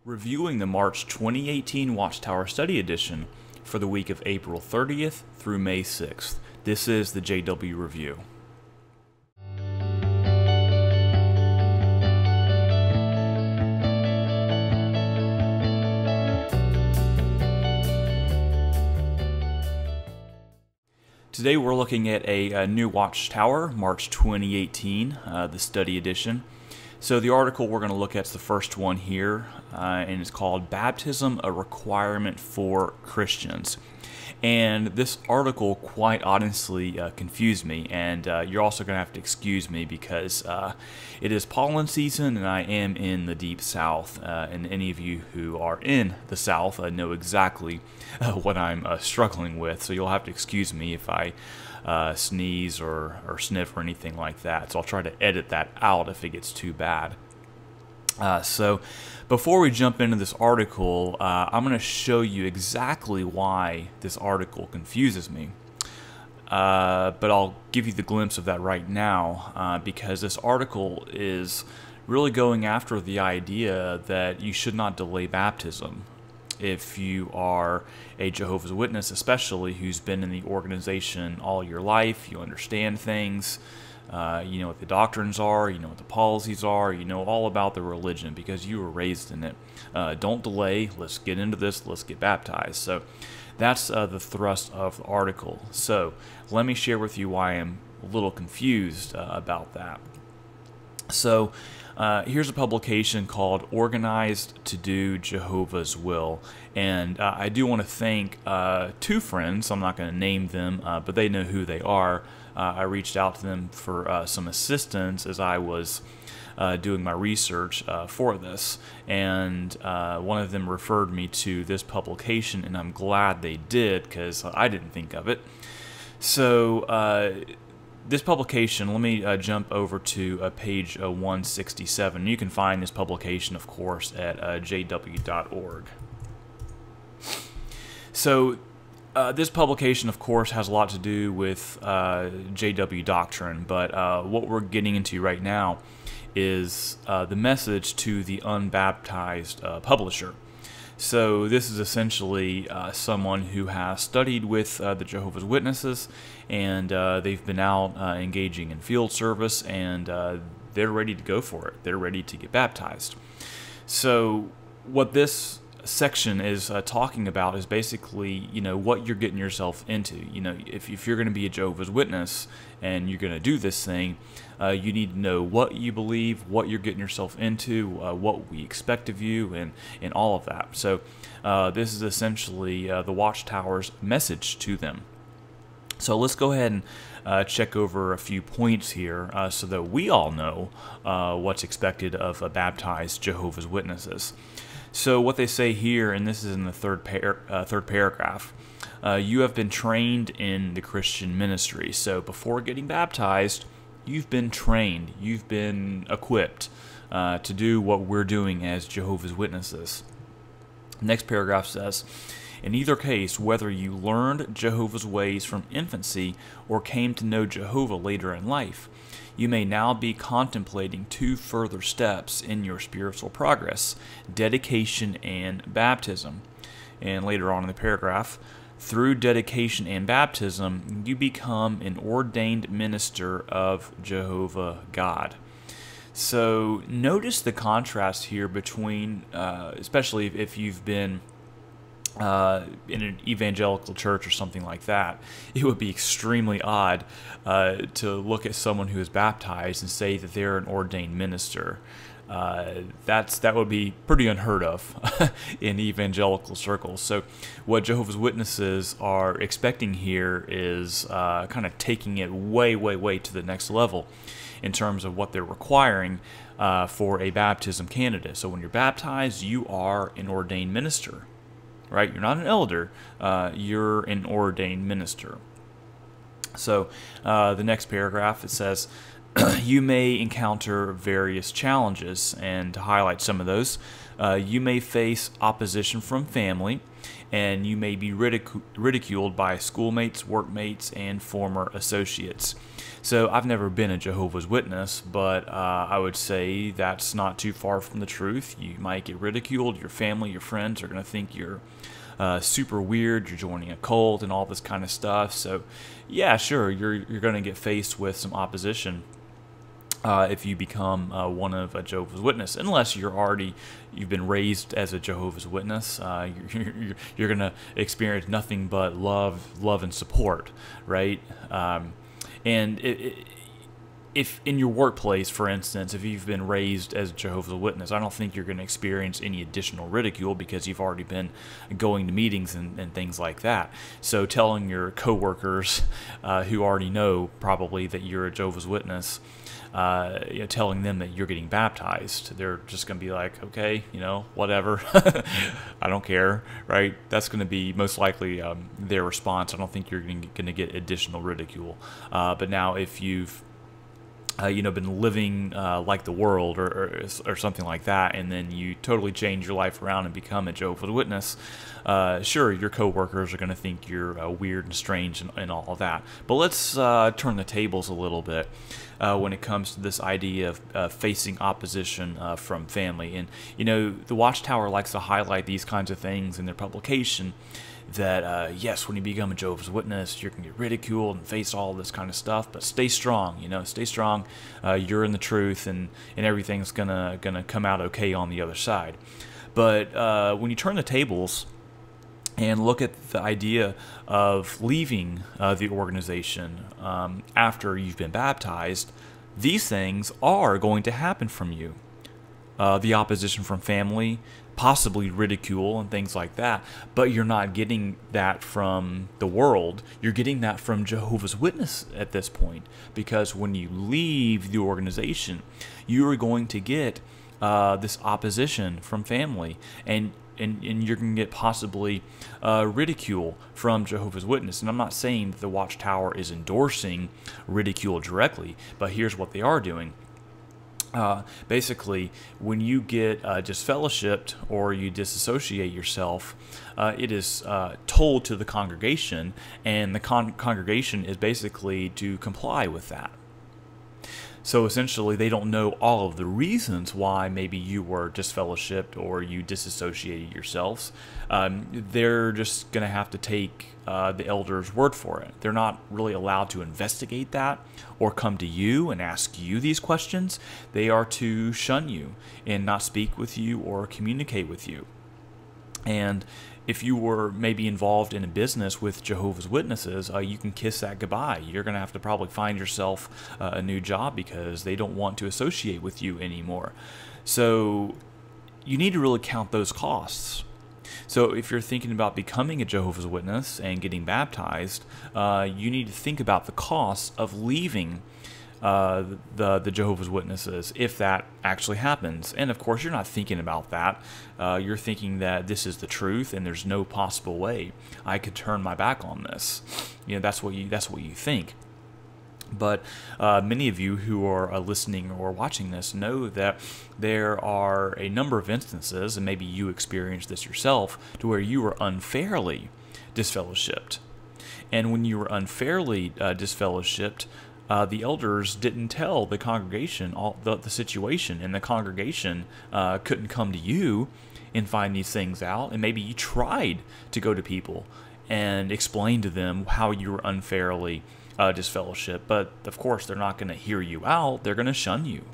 Reviewing the March 2018 Watchtower Study Edition for the week of April 30th through May 6th. This is the JW Review. Today we're looking at a new Watchtower, March 2018, the Study Edition. So the article we're going to look at is the first one here, and it's called Baptism, a Requirement for Christians. And this article, quite honestly, confused me, and you're also going to have to excuse me because it is pollen season and I am in the deep south, and any of you who are in the south know exactly what I'm struggling with, so you'll have to excuse me if I sneeze or sniff or anything like that. So I'll try to edit that out if it gets too bad. So before we jump into this article, I'm going to show you exactly why this article confuses me. But I'll give you the glimpse of that right now, because this article is really going after the idea that you should not delay baptism. If you are a Jehovah's Witness, especially, who's been in the organization all your life, you understand things, you know what the doctrines are, you know what the policies are, you know all about the religion because you were raised in it. Don't delay, let's get into this, let's get baptized. So that's the thrust of the article. So let me share with you why I'm a little confused about that. So here's a publication called Organized to Do Jehovah's Will, and I do want to thank two friends. I'm not going to name them, but they know who they are. I reached out to them for some assistance as I was doing my research for this, and one of them referred me to this publication, and I'm glad they did because I didn't think of it. So this publication, let me jump over to page 167. You can find this publication, of course, at jw.org. So this publication, of course, has a lot to do with JW doctrine, but what we're getting into right now is the message to the unbaptized publisher. So this is essentially someone who has studied with the Jehovah's Witnesses, and they've been out engaging in field service, and they're ready to go for it. They're ready to get baptized. So what this section is talking about is basically, you know, what you're getting yourself into. You know, if you're going to be a Jehovah's Witness and you're going to do this thing, you need to know what you believe, what you're getting yourself into, what we expect of you, and all of that. So this is essentially the Watchtower's message to them. So let's go ahead and check over a few points here so that we all know what's expected of baptized Jehovah's Witnesses. So what they say here, and this is in the third paragraph, you have been trained in the Christian ministry. So before getting baptized, you've been trained, you've been equipped to do what we're doing as Jehovah's Witnesses. Next paragraph says, in either case, whether you learned Jehovah's ways from infancy or came to know Jehovah later in life, you may now be contemplating two further steps in your spiritual progress, dedication and baptism. And later on in the paragraph, through dedication and baptism, you become an ordained minister of Jehovah God. So notice the contrast here between, especially if you've been in an evangelical church or something like that, it would be extremely odd to look at someone who is baptized and say that they're an ordained minister. That would be pretty unheard of in evangelical circles. So what Jehovah's Witnesses are expecting here is kind of taking it way, way, way to the next level in terms of what they're requiring for a baptism candidate. So when you're baptized, you are an ordained minister. Right? You're not an elder, you're an ordained minister. So the next paragraph, it says, you may encounter various challenges, and to highlight some of those, You may face opposition from family, and you may be ridiculed by schoolmates, workmates, and former associates. So I've never been a Jehovah's Witness, but I would say that's not too far from the truth. You might get ridiculed. Your family, your friends are going to think you're super weird, you're joining a cult and all this kind of stuff. So yeah, sure, you're going to get faced with some opposition if you become one of a Jehovah's Witness, unless you've been raised as a Jehovah's Witness. You're going to experience nothing but love and support, right? And if in your workplace, for instance, if you've been raised as a Jehovah's Witness, I don't think you're going to experience any additional ridicule because you've already been going to meetings and things like that. So telling your coworkers who already know probably that you're a Jehovah's Witness, telling them that you're getting baptized, they're just going to be like, okay, whatever, I don't care, right? That's going to be most likely their response. I don't think you're going to get additional ridicule. But now if you've been living like the world or something like that, and then you totally change your life around and become a Jehovah's Witness, sure, your coworkers are going to think you're weird and strange and all of that. But let's turn the tables a little bit when it comes to this idea of facing opposition from family. And, the Watchtower likes to highlight these kinds of things in their publication, that yes, when you become a Jehovah's Witness, you're going to get ridiculed and face all this kind of stuff, but stay strong, stay strong. You're in the truth, and everything's gonna come out okay on the other side. But when you turn the tables and look at the idea of leaving the organization after you've been baptized, these things are going to happen from you. The opposition from family, possibly ridicule and things like that, but you're not getting that from the world. You're getting that from Jehovah's Witness at this point, because when you leave the organization, you are going to get this opposition from family, and you're going to get possibly ridicule from Jehovah's Witness. And I'm not saying that the Watchtower is endorsing ridicule directly, but here's what they are doing. Basically, when you get disfellowshipped or you disassociate yourself, it is told to the congregation, and the congregation is basically to comply with that. So essentially, they don't know all of the reasons why maybe you were disfellowshipped or you disassociated yourselves. They're just going to have to take the elder's word for it. They're not really allowed to investigate that or come to you and ask you these questions. They are to shun you and not speak with you or communicate with you. And if you were maybe involved in a business with Jehovah's Witnesses, you can kiss that goodbye. You're going to have to probably find yourself a new job because they don't want to associate with you anymore. So you need to really count those costs. So if you're thinking about becoming a Jehovah's Witness and getting baptized, you need to think about the costs of leaving the Jehovah's Witnesses, if that actually happens. And of course, you're not thinking about that. You're thinking that this is the truth, and there's no possible way I could turn my back on this. That's what you think. But many of you who are listening or watching this know that there are a number of instances, and maybe you experienced this yourself, to where you were unfairly disfellowshipped. And when you were unfairly disfellowshipped, the elders didn't tell the congregation the situation, and the congregation couldn't come to you and find these things out. And maybe you tried to go to people and explain to them how you were unfairly disfellowship, but of course they're not going to hear you out. They're going to shun you,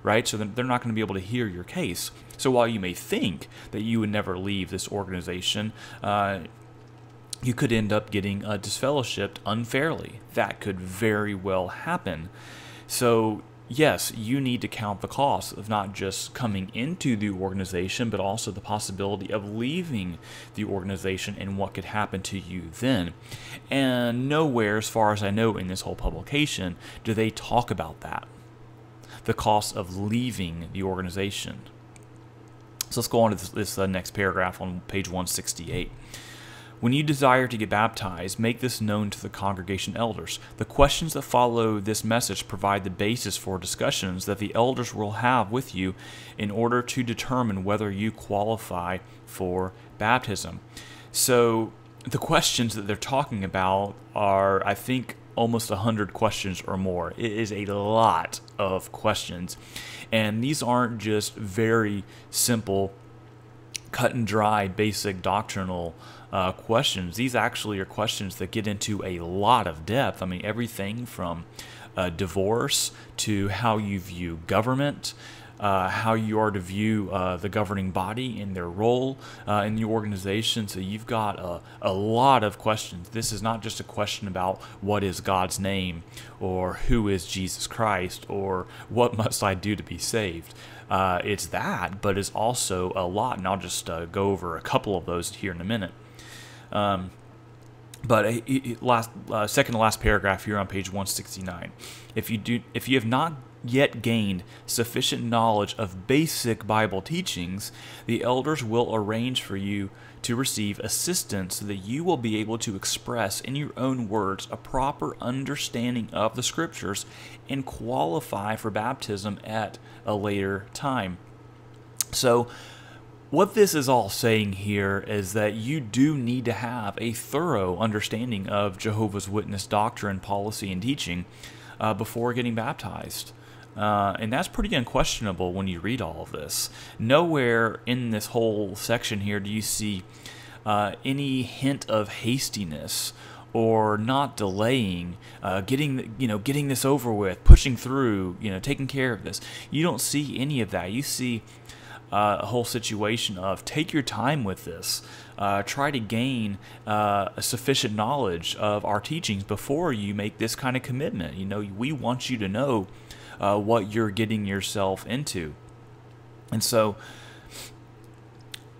right? So they're not going to be able to hear your case. So while you may think that you would never leave this organization, you could end up getting disfellowshipped unfairly. That could very well happen. So yes, you need to count the cost of not just coming into the organization, but also the possibility of leaving the organization and what could happen to you then. And nowhere, as far as I know in this whole publication, do they talk about that, the cost of leaving the organization. So let's go on to this next paragraph on page 168. When you desire to get baptized, make this known to the congregation elders. The questions that follow this message provide the basis for discussions that the elders will have with you in order to determine whether you qualify for baptism. So the questions that they're talking about are, I think, almost 100 questions or more. It is a lot of questions. And these aren't just very simple, cut and dry, basic doctrinal questions. These actually are questions that get into a lot of depth. I mean, everything from divorce to how you view government, how you are to view the governing body and their role in the organization. So you've got a lot of questions. This is not just a question about what is God's name, or who is Jesus Christ, or what must I do to be saved. It's that, but it's also a lot, and I'll just go over a couple of those here in a minute. But second to last paragraph here on page 169. If you have not yet gained sufficient knowledge of basic Bible teachings, the elders will arrange for you to receive assistance so that you will be able to express in your own words a proper understanding of the Scriptures and qualify for baptism at a later time. So what this is all saying here is that you do need to have a thorough understanding of Jehovah's Witness doctrine, policy, and teaching before getting baptized. And that's pretty unquestionable when you read all of this. Nowhere in this whole section here do you see any hint of hastiness or not delaying, getting this over with, pushing through, taking care of this. You don't see any of that. You see a whole situation of take your time with this. Try to gain a sufficient knowledge of our teachings before you make this kind of commitment. We want you to know what you're getting yourself into. And so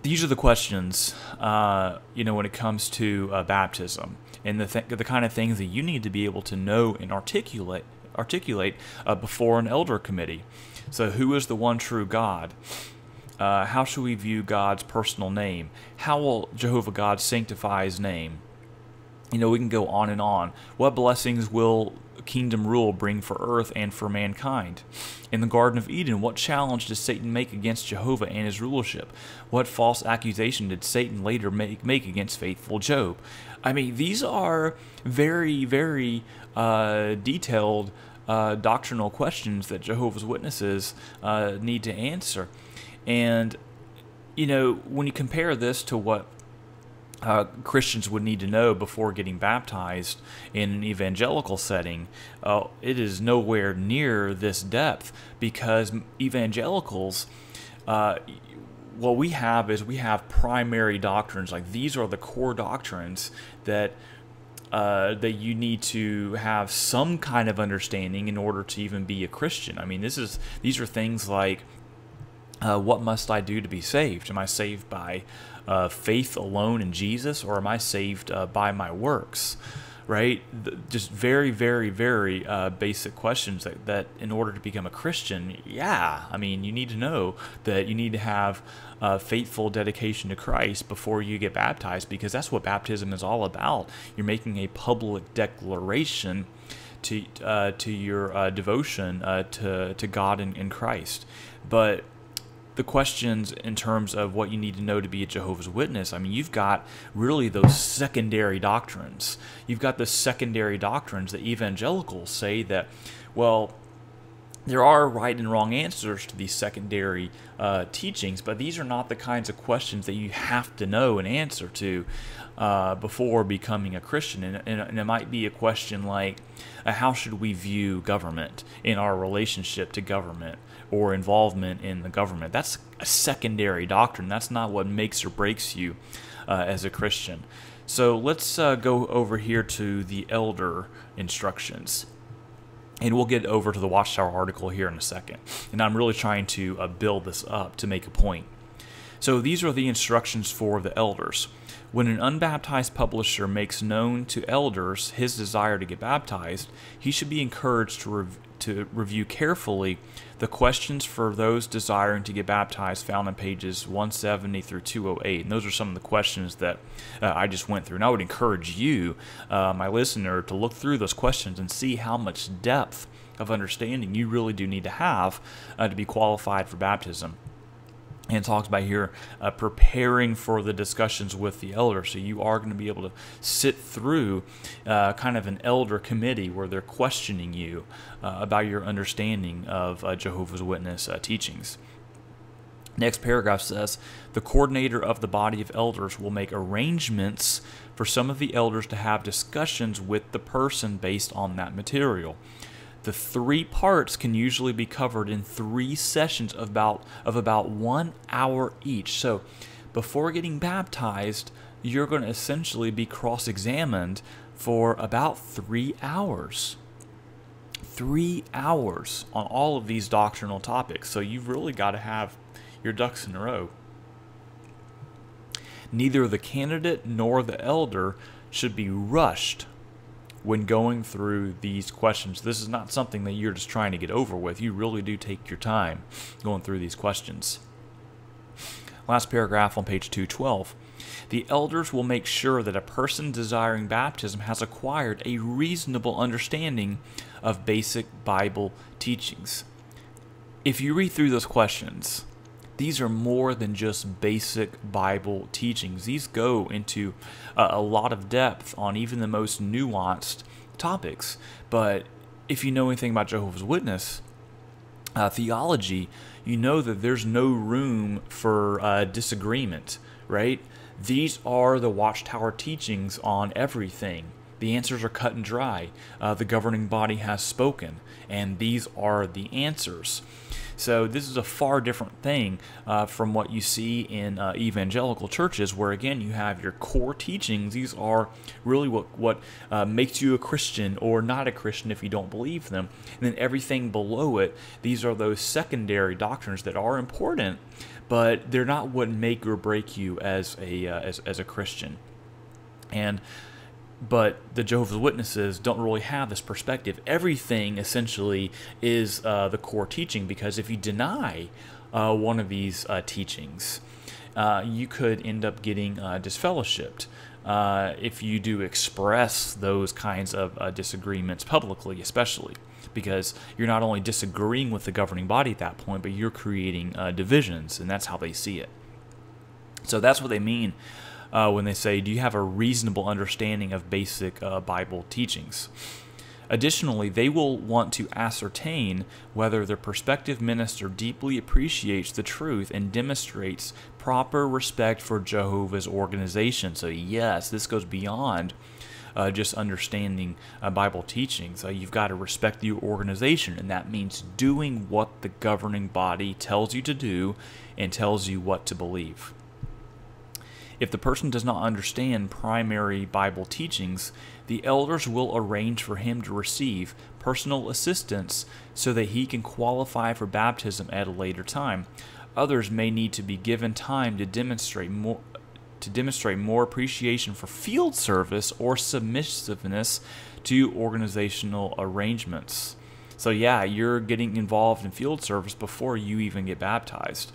these are the questions, when it comes to baptism, and the kind of things that you need to be able to know and articulate before an elder committee. So who is the one true God? How should we view God's personal name? How will Jehovah God sanctify His name? We can go on and on. What blessings will kingdom rule bring for earth and for mankind? In the Garden of Eden, what challenge did Satan make against Jehovah and his rulership? What false accusation did Satan later make against faithful Job? I mean, these are very, very detailed doctrinal questions that Jehovah's Witnesses need to answer. And, when you compare this to what Christians would need to know before getting baptized in an evangelical setting, it is nowhere near this depth, because evangelicals, what we have primary doctrines. Like, these are the core doctrines that you need to have some kind of understanding in order to even be a Christian. I mean, these are things like, what must I do to be saved? Am I saved by faith alone in Jesus, or am I saved by my works? Right? Just very, very, very basic questions that in order to become a Christian, you need to know that you need to have faithful dedication to Christ before you get baptized, because that's what baptism is all about. You're making a public declaration to your devotion to God and Christ. But the questions in terms of what you need to know to be a Jehovah's Witness, I mean, you've got really those secondary doctrines. You've got the secondary doctrines that evangelicals say that, well, there are right and wrong answers to these secondary teachings, but these are not the kinds of questions that you have to know and answer to before becoming a Christian. And it might be a question like, how should we view government in our relationship to government, or involvement in the government? That's a secondary doctrine. That's not what makes or breaks you as a Christian. So let's go over here to the elder instructions. And we'll get over to the Watchtower article here in a second. And I'm really trying to build this up to make a point. So these are the instructions for the elders. When an unbaptized publisher makes known to elders his desire to get baptized, he should be encouraged to to review carefully the questions for those desiring to get baptized found on pages 170 through 208. And those are some of the questions that I just went through. And I would encourage you, my listener, to look through those questions and see how much depth of understanding you really do need to have to be qualified for baptism. And it talks about here preparing for the discussions with the elder. So you are going to be able to sit through kind of an elder committee where they're questioning you about your understanding of Jehovah's Witness teachings. Next paragraph says, the coordinator of the body of elders will make arrangements for some of the elders to have discussions with the person based on that material. The 3 parts can usually be covered in 3 sessions of about 1 hour each. So before getting baptized, you're going to essentially be cross-examined for about 3 hours. 3 hours on all of these doctrinal topics. So you've really got to have your ducks in a row. Neither the candidate nor the elder should be rushed when going through these questions. This is not something that you're just trying to get over with. You really do take your time going through these questions. Last paragraph on page 212. The elders will make sure that a person desiring baptism has acquired a reasonable understanding of basic Bible teachings. If you read through those questions, these are more than just basic Bible teachings. These go into a lot of depth on even the most nuanced topics. But if you know anything about Jehovah's Witness theology, you know that there's no room for disagreement, right? These are the Watchtower teachings on everything. The answers are cut and dry. The governing body has spoken, and these are the answers. So this is a far different thing from what you see in evangelical churches, where again you have your core teachings. These are really what makes you a Christian or not a Christian if you don't believe them. And then everything below it, these are those secondary doctrines that are important, but they're not what make or break you as a Christian. But the Jehovah's Witnesses don't really have this perspective. Everything essentially is the core teaching, because if you deny one of these teachings, you could end up getting disfellowshipped if you do express those kinds of disagreements publicly, especially, because you're not only disagreeing with the governing body at that point, but you're creating divisions, and that's how they see it. So that's what they mean when they say, do you have a reasonable understanding of basic Bible teachings? Additionally, they will want to ascertain whether the prospective minister deeply appreciates the truth and demonstrates proper respect for Jehovah's organization. So yes, this goes beyond just understanding Bible teachings. You've got to respect your organization, and that means doing what the governing body tells you to do and tells you what to believe. If the person does not understand primary Bible teachings, the elders will arrange for him to receive personal assistance so that he can qualify for baptism at a later time. Others may need to be given time to demonstrate more appreciation for field service or submissiveness to organizational arrangements. So yeah, you're getting involved in field service before you even get baptized.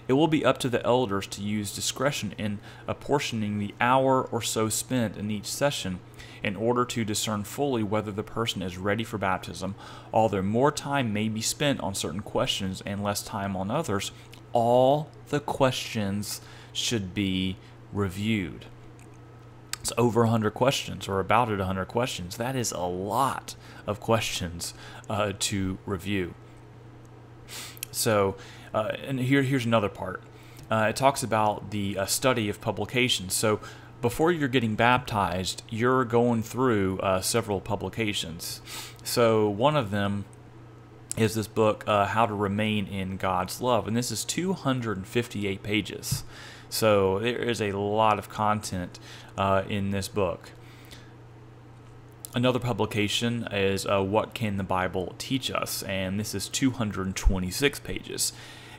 It will be up to the elders to use discretion in apportioning the hour or so spent in each session in order to discern fully whether the person is ready for baptism. Although more time may be spent on certain questions and less time on others, all the questions should be reviewed. It's over 100 questions, or about 100 questions. That is a lot of questions to review. So, and here's another part. It talks about the study of publications. So before you're getting baptized, you're going through several publications. So one of them is this book, How to Remain in God's Love. And this is 258 pages. So there is a lot of content in this book. Another publication is What Can the Bible Teach Us? And this is 226 pages.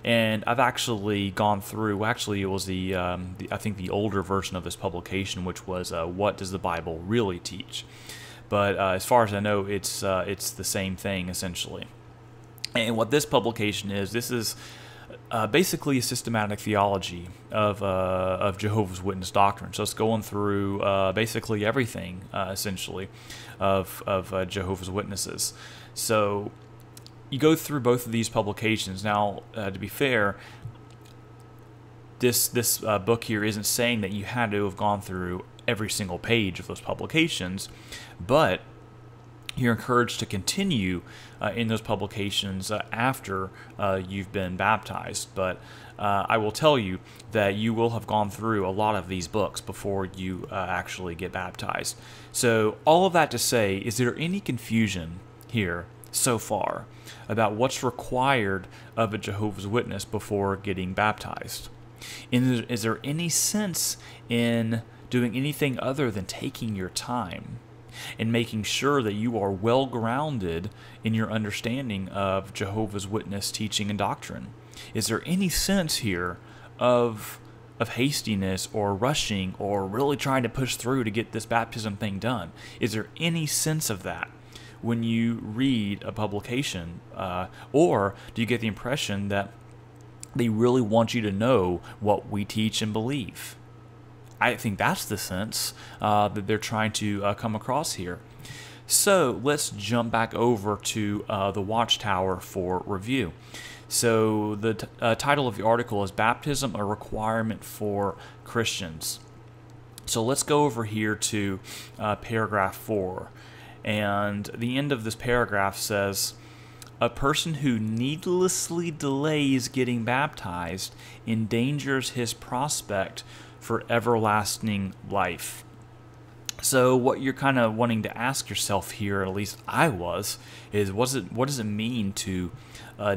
And I've actually gone through, actually it was I think the older version of this publication, which was What Does the Bible Really Teach? But as far as I know, it's the same thing essentially. And what this publication is, this is basically a systematic theology of Jehovah's Witness doctrine. So it's going through basically everything, essentially, of Jehovah's Witnesses. So you go through both of these publications. Now, to be fair, this book here isn't saying that you had to have gone through every single page of those publications, but you're encouraged to continue in those publications after you've been baptized. But I will tell you that you will have gone through a lot of these books before you actually get baptized. So all of that to say, is there any confusion here so far about what's required of a Jehovah's Witness before getting baptized? And is there any sense in doing anything other than taking your time and making sure that you are well grounded in your understanding of Jehovah's Witness teaching and doctrine? Is there any sense here of hastiness or rushing or really trying to push through to get this baptism thing done? Is there any sense of that when you read a publication? Or do you get the impression that they really want you to know what we teach and believe? I think that's the sense that they're trying to come across here. So let's jump back over to the Watchtower for review. So the title of the article is Baptism, a Requirement for Christians. So let's go over here to paragraph 4. And the end of this paragraph says, a person who needlessly delays getting baptized endangers his prospect for everlasting life. So what you're kind of wanting to ask yourself here, at least I was, is what does it mean to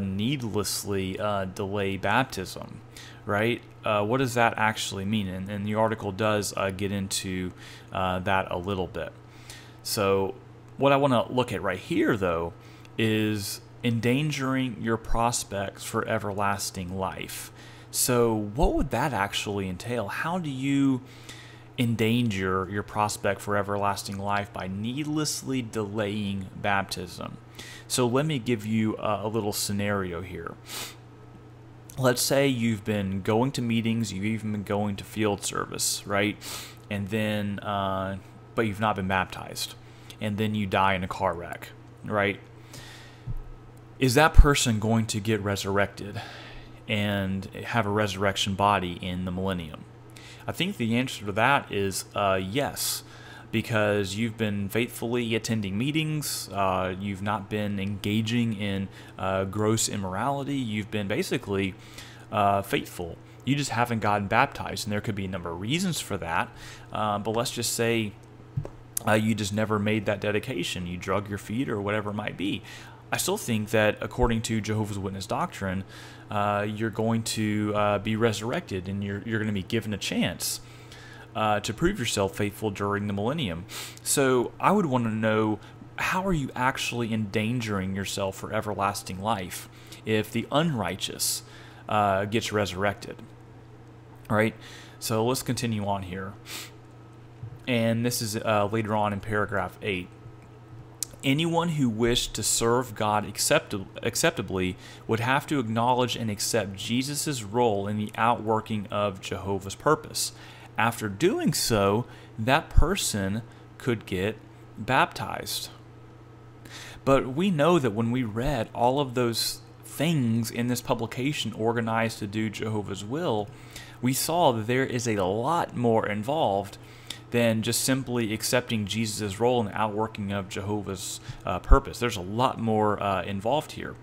needlessly delay baptism, right? What does that actually mean? And the article does get into that a little bit. So what I want to look at right here, though, is endangering your prospects for everlasting life. So what would that actually entail? How do you endanger your prospect for everlasting life by needlessly delaying baptism? So let me give you a little scenario here. Let's say you've been going to meetings, you've even been going to field service, right? And then, but you've not been baptized. And then you die in a car wreck, right? Is that person going to get resurrected and have a resurrection body in the millennium? I think the answer to that is yes, because you've been faithfully attending meetings, you've not been engaging in gross immorality, you've been basically faithful. You just haven't gotten baptized, and there could be a number of reasons for that, but let's just say you just never made that dedication, you drug your feet or whatever it might be. I still think that according to Jehovah's Witness doctrine, you're going to be resurrected, and you're going to be given a chance to prove yourself faithful during the millennium. So I would want to know, how are you actually endangering yourself for everlasting life if the unrighteous gets resurrected? All right, so let's continue on here. And this is later on in paragraph 8. Anyone who wished to serve God acceptably would have to acknowledge and accept Jesus' role in the outworking of Jehovah's purpose. After doing so, that person could get baptized. But we know that when we read all of those things in this publication organized to do Jehovah's will, we saw that there is a lot more involved than just simply accepting Jesus' role in the outworking of Jehovah's purpose. There's a lot more involved here.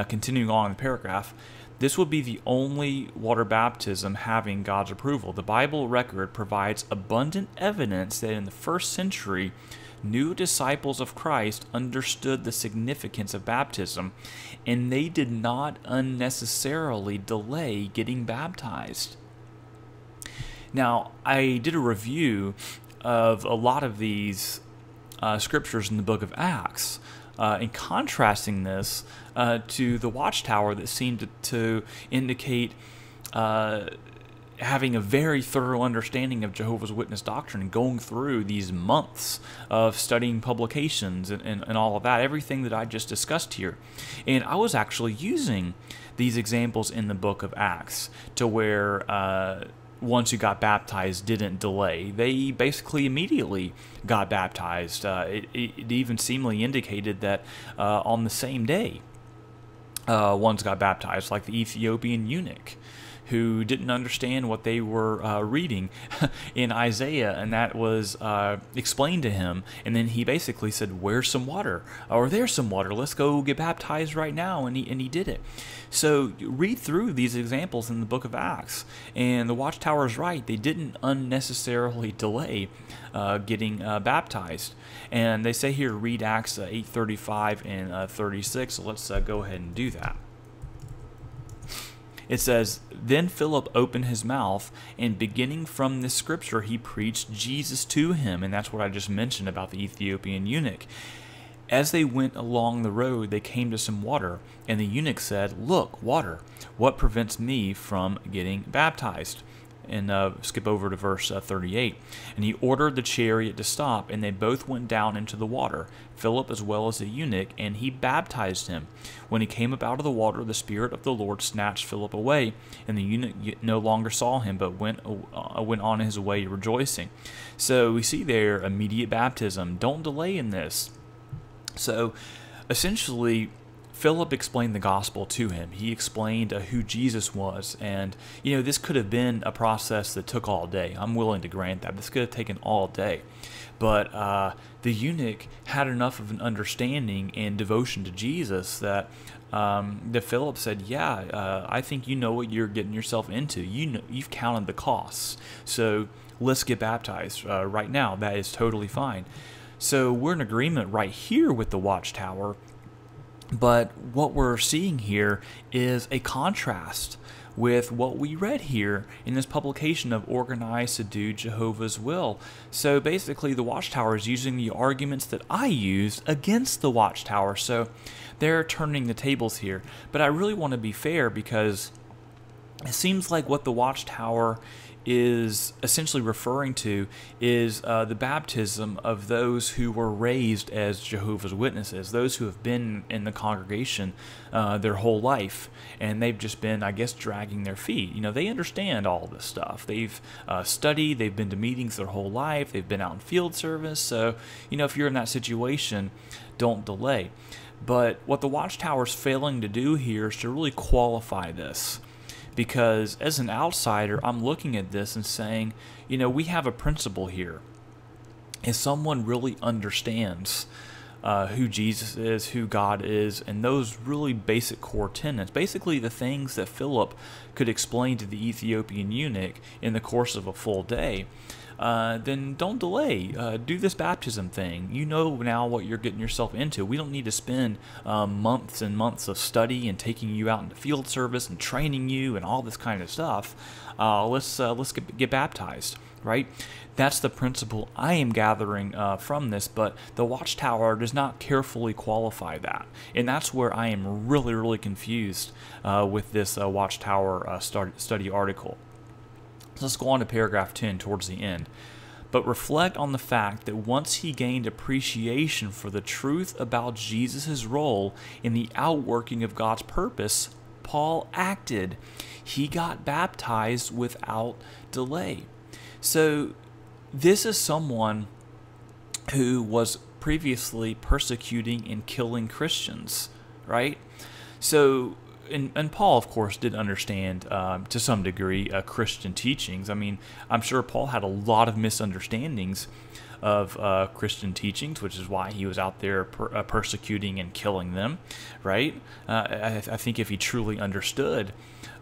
Continuing on in the paragraph, this would be the only water baptism having God's approval. The Bible record provides abundant evidence that in the first century, new disciples of Christ understood the significance of baptism, and they did not unnecessarily delay getting baptized. Now, I did a review of a lot of these scriptures in the book of Acts, and contrasting this to the Watchtower that seemed to indicate having a very thorough understanding of Jehovah's Witness doctrine and going through these months of studying publications and all of that, everything that I just discussed here. And I was actually using these examples in the book of Acts to where ones who got baptized didn't delay. They basically immediately got baptized. It even seemingly indicated that on the same day, ones got baptized, like the Ethiopian eunuch, who didn't understand what they were reading in Isaiah, and that was explained to him, and then he basically said, "Where's some water?" Or "There's some water. Let's go get baptized right now," and he did it. So read through these examples in the book of Acts, and the Watchtower is right. They didn't unnecessarily delay getting baptized. And they say here, read Acts 8:35 and 36. So let's go ahead and do that. It says, "Then Philip opened his mouth, and beginning from this scripture, he preached Jesus to him." And that's what I just mentioned about the Ethiopian eunuch. As they went along the road, they came to some water, and the eunuch said, "Look, water. What prevents me from getting baptized?" And skip over to verse 38. "And he ordered the chariot to stop, and they both went down into the water, Philip as well as the eunuch, and he baptized him. When he came up out of the water, the Spirit of the Lord snatched Philip away, and the eunuch no longer saw him, but went on his way rejoicing." So we see there immediate baptism. Don't delay in this. So essentially, Philip explained the gospel to him. He explained who Jesus was. And, this could have been a process that took all day. I'm willing to grant that. This could have taken all day. But the eunuch had enough of an understanding and devotion to Jesus that Philip said, "Yeah, I think you know what you're getting yourself into. You've counted the costs. So let's get baptized right now." That is totally fine. So we're in agreement right here with the Watchtower. But what we're seeing here is a contrast with what we read here in this publication of Organized to Do Jehovah's Will. So basically, the Watchtower is using the arguments that I used against the Watchtower. So they're turning the tables here. But I really want to be fair, because it seems like what the Watchtower is essentially referring to is the baptism of those who were raised as Jehovah's Witnesses, those who have been in the congregation their whole life, and they've just been, I guess, dragging their feet. They understand all this stuff. They've studied, they've been to meetings their whole life, they've been out in field service. So, if you're in that situation, don't delay. But what the Watchtower's failing to do here is to really qualify this. Because as an outsider, I'm looking at this and saying, we have a principle here. If someone really understands who Jesus is, who God is, and those really basic core tenets, basically the things that Philip could explain to the Ethiopian eunuch in the course of a full day, then don't delay. Do this baptism thing. You know now what you're getting yourself into. We don't need to spend months and months of study and taking you out into field service and training you and all this kind of stuff. Let's get baptized, right? That's the principle I am gathering from this, but the Watchtower does not carefully qualify that. And that's where I am really, really confused with this Watchtower study article. Let's go on to paragraph 10 towards the end. "But reflect on the fact that once he gained appreciation for the truth about Jesus' role in the outworking of God's purpose, Paul acted. He got baptized without delay." So this is someone who was previously persecuting and killing Christians, right? So and Paul, of course, did understand to some degree Christian teachings. I mean, I'm sure Paul had a lot of misunderstandings of Christian teachings, which is why he was out there persecuting and killing them, right? I think if he truly understood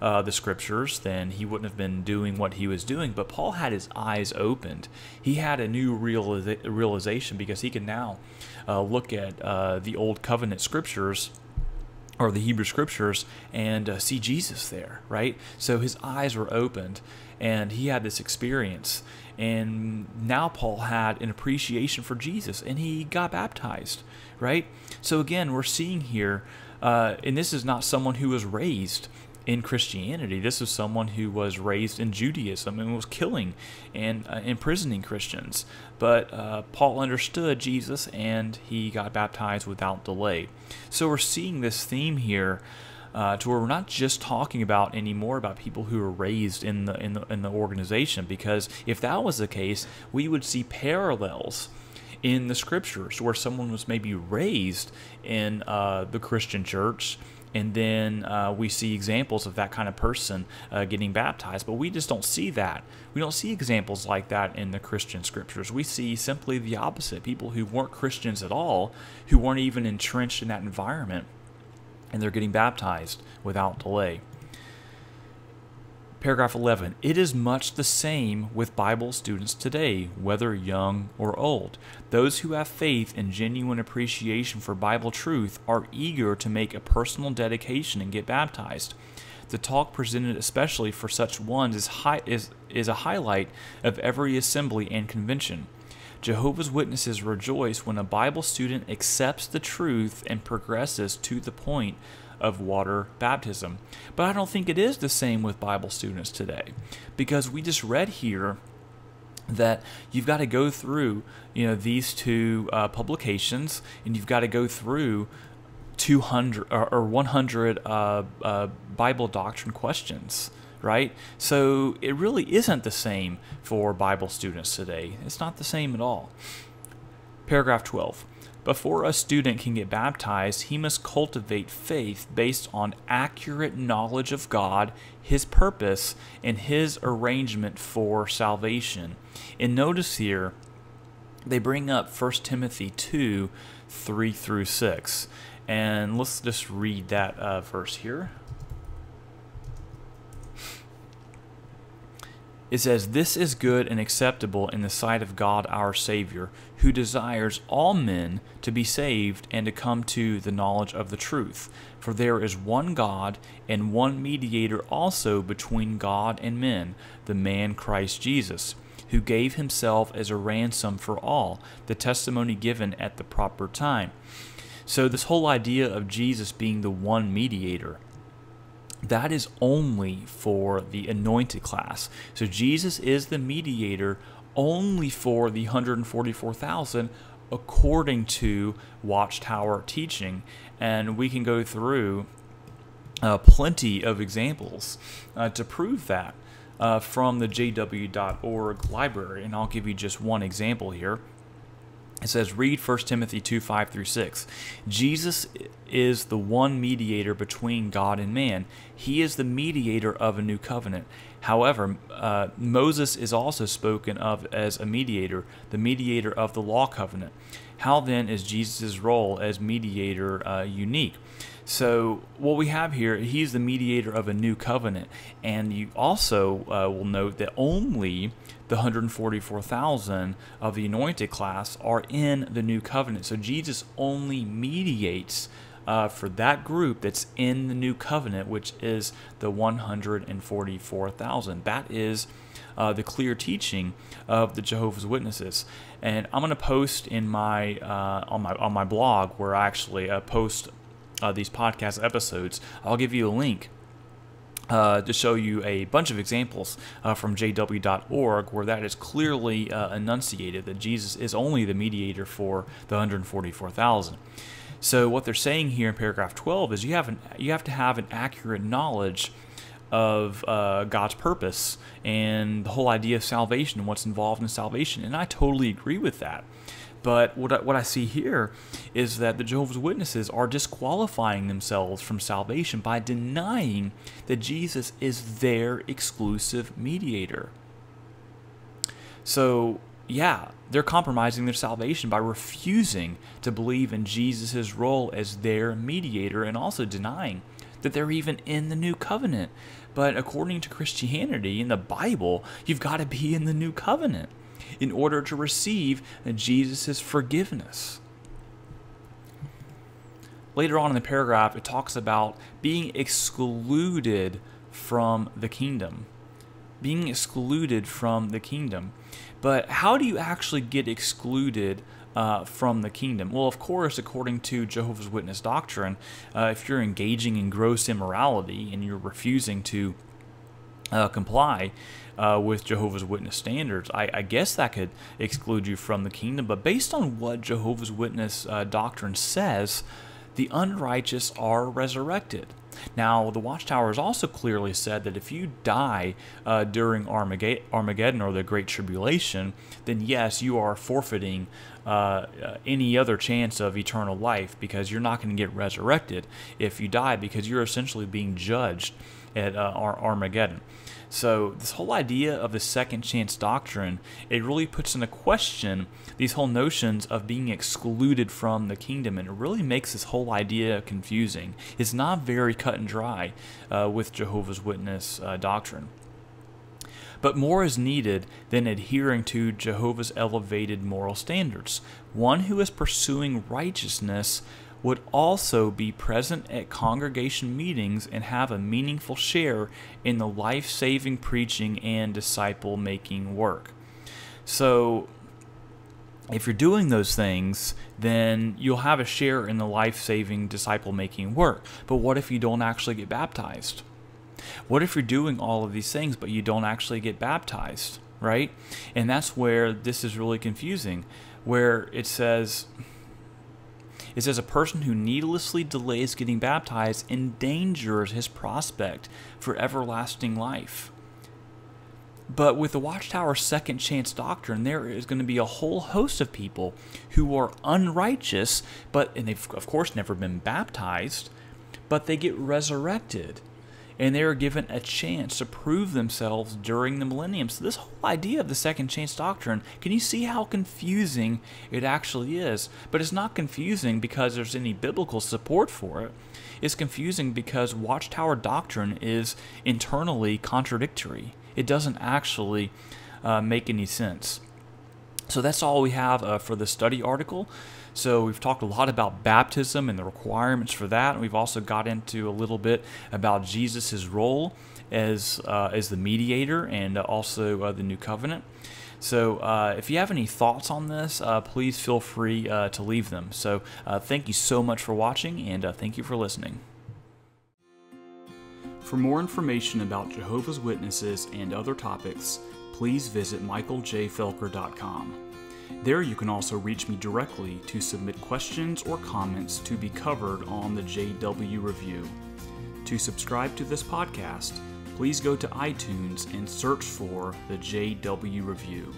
the scriptures, then he wouldn't have been doing what he was doing. But Paul had his eyes opened. He had a new realization, because he can now look at the Old Covenant scriptures, or the Hebrew scriptures, and see Jesus there, right? So his eyes were opened, and he had this experience. And now Paul had an appreciation for Jesus, and he got baptized, right? So again, we're seeing here, and this is not someone who was raised in Christianity. This is someone who was raised in Judaism and was killing and imprisoning Christians. But Paul understood Jesus, and he got baptized without delay. So we're seeing this theme here, to where we're not just talking about anymore about people who were raised in the organization, because if that was the case, we would see parallels in the scriptures where someone was maybe raised in the Christian church, and then we see examples of that kind of person getting baptized. But we just don't see that. We don't see examples like that in the Christian scriptures. We see simply the opposite. People who weren't Christians at all, who weren't even entrenched in that environment, and they're getting baptized without delay. Paragraph 11, it is much the same with Bible students today, whether young or old. Those who have faith and genuine appreciation for Bible truth are eager to make a personal dedication and get baptized. The talk presented especially for such ones is a highlight of every assembly and convention. Jehovah's Witnesses rejoice when a Bible student accepts the truth and progresses to the point of water baptism. But I don't think it is the same with Bible students today, because we just read here that you've got to go through, these two publications, and you've got to go through 200 or 100 Bible doctrine questions. Right? So it really isn't the same for Bible students today. It's not the same at all. Paragraph 12. Before a student can get baptized, he must cultivate faith based on accurate knowledge of God, His purpose, and His arrangement for salvation. And notice here, they bring up 1 Timothy 2, 3 through 6. And let's just read that verse here. It says, "This is good and acceptable in the sight of God our Savior, who desires all men to be saved and to come to the knowledge of the truth. For there is one God and one mediator also between God and men, the man Christ Jesus, who gave himself as a ransom for all, the testimony given at the proper time." So this whole idea of Jesus being the one mediator, that is only for the anointed class. So Jesus is the mediator only for the 144,000 according to Watchtower teaching. And we can go through plenty of examples to prove that from the jw.org library. And I'll give you just one example here. It says, read 1 Timothy 2, 5 through 6. Jesus is the one mediator between God and man. He is the mediator of a new covenant. However, Moses is also spoken of as a mediator, the mediator of the law covenant. How then is Jesus' role as mediator unique? So what we have here, he's the mediator of a new covenant. And you also will note that only the 144,000 of the anointed class are in the new covenant. So Jesus only mediates for that group that's in the new covenant, which is the 144,000. That is the clear teaching of the Jehovah's Witnesses. And I'm going to post in my on my blog, where I actually post these podcast episodes. I'll give you a link to show you a bunch of examples from jw.org where that is clearly enunciated, that Jesus is only the mediator for the 144,000. So what they're saying here in paragraph 12 is you have to have an accurate knowledge of God's purpose and the whole idea of salvation and what's involved in salvation. And I totally agree with that. But what I see here is that the Jehovah's Witnesses are disqualifying themselves from salvation by denying that Jesus is their exclusive mediator. So, yeah, they're compromising their salvation by refusing to believe in Jesus' role as their mediator, and also denying that they're even in the new covenant. But according to Christianity, in the Bible, you've got to be in the new covenant in order to receive Jesus' forgiveness. Later on in the paragraph, it talks about being excluded from the kingdom. Being excluded from the kingdom. But how do you actually get excluded from the kingdom? Well, of course, according to Jehovah's Witness doctrine, if you're engaging in gross immorality and you're refusing to comply with Jehovah's Witness standards, I guess that could exclude you from the kingdom. But based on what Jehovah's Witness doctrine says, the unrighteous are resurrected. Now, the Watchtower has also clearly said that if you die during Armageddon or the Great Tribulation, then yes, you are forfeiting any other chance of eternal life, because you're not going to get resurrected if you die, because you're essentially being judged at Armageddon. So this whole idea of the second chance doctrine, it really puts into question these whole notions of being excluded from the kingdom, and it really makes this whole idea confusing. It's not very cut and dry with Jehovah's Witness doctrine. But more is needed than adhering to Jehovah's elevated moral standards. One who is pursuing righteousness would also be present at congregation meetings and have a meaningful share in the life-saving preaching and disciple-making work. So, if you're doing those things, then you'll have a share in the life-saving disciple-making work. But what if you don't actually get baptized? What if you're doing all of these things, but you don't actually get baptized, right? And that's where this is really confusing, where it says a person who needlessly delays getting baptized endangers his prospect for everlasting life. But with the Watchtower second chance doctrine, there is going to be a whole host of people who are unrighteous, and they've of course never been baptized, but they get resurrected, and they are given a chance to prove themselves during the millennium. So this whole idea of the second chance doctrine, can you see how confusing it actually is? But it's not confusing because there's any biblical support for it. It's confusing because Watchtower doctrine is internally contradictory. It doesn't actually make any sense. So that's all we have for the study article. So we've talked a lot about baptism and the requirements for that, and we've also got into a little bit about Jesus' role as the mediator and also the new covenant. So if you have any thoughts on this, please feel free to leave them. So thank you so much for watching, and thank you for listening. For more information about Jehovah's Witnesses and other topics, please visit michaeljfelker.com. There you can also reach me directly to submit questions or comments to be covered on the JW Review. To subscribe to this podcast, please go to iTunes and search for the JW Review.